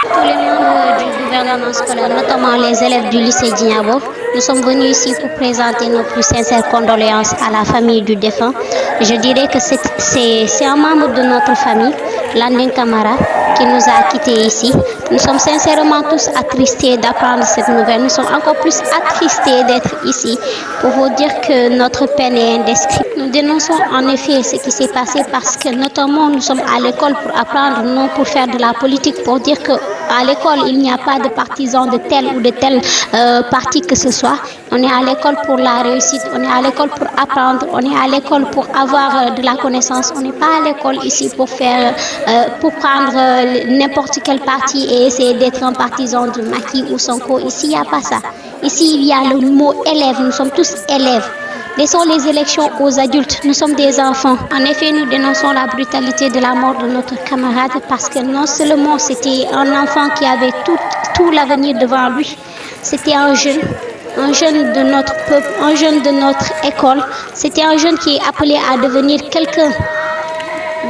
Tous les membres du gouvernement scolaire, notamment les élèves du lycée Djignabo, nous sommes venus ici pour présenter nos plus sincères condoléances à la famille du défunt. Je dirais que c'est un membre de notre famille, Landing Camara, qui nous a quittés ici. Nous sommes sincèrement tous attristés d'apprendre cette nouvelle. Nous sommes encore plus attristés d'être ici pour vous dire que notre peine est indescriptible. Nous dénonçons en effet ce qui s'est passé parce que notamment nous sommes à l'école pour apprendre, non pour faire de la politique, pour dire que à l'école, il n'y a pas de partisans de tel ou de tel parti que ce soit. On est à l'école pour la réussite, on est à l'école pour apprendre, on est à l'école pour avoir de la connaissance. On n'est pas à l'école ici pour prendre n'importe quel parti et essayer d'être un partisan de Macky ou Sonko. Ici, il n'y a pas ça. Ici, il y a le mot élève. Nous sommes tous élèves. Laissons les élections aux adultes, nous sommes des enfants. En effet, nous dénonçons la brutalité de la mort de notre camarade parce que non seulement c'était un enfant qui avait tout l'avenir devant lui, c'était un jeune de notre peuple, un jeune de notre école, c'était un jeune qui est appelé à devenir quelqu'un.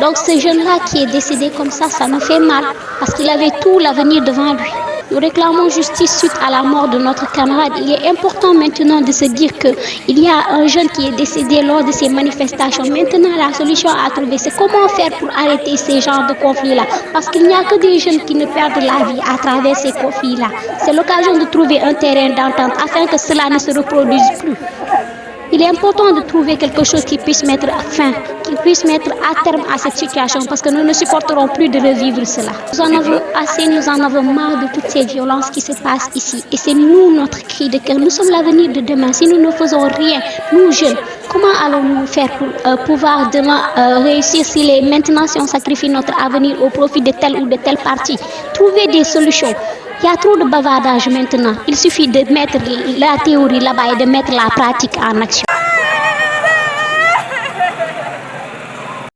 Donc ce jeune-là qui est décédé comme ça nous fait mal parce qu'il avait tout l'avenir devant lui. Nous réclamons justice suite à la mort de notre camarade. Il est important maintenant de se dire qu'il y a un jeune qui est décédé lors de ces manifestations. Maintenant, la solution à trouver, c'est comment faire pour arrêter ces genres de conflits-là. Parce qu'il n'y a que des jeunes qui ne perdent la vie à travers ces conflits-là. C'est l'occasion de trouver un terrain d'entente afin que cela ne se reproduise plus. Il est important de trouver quelque chose qui puisse mettre fin, qui puisse mettre à terme à cette situation parce que nous ne supporterons plus de revivre cela. Nous en avons assez, nous en avons marre de toutes ces violences qui se passent ici. Et c'est nous, notre cri de cœur. Nous sommes l'avenir de demain. Si nous ne faisons rien, nous jeunes, comment allons-nous faire pour pouvoir demain réussir maintenant si on sacrifie notre avenir au profit de tel ou de tel parti? Trouver des solutions. Il y a trop de bavardage maintenant. Il suffit de mettre la théorie là-bas et de mettre la pratique en action.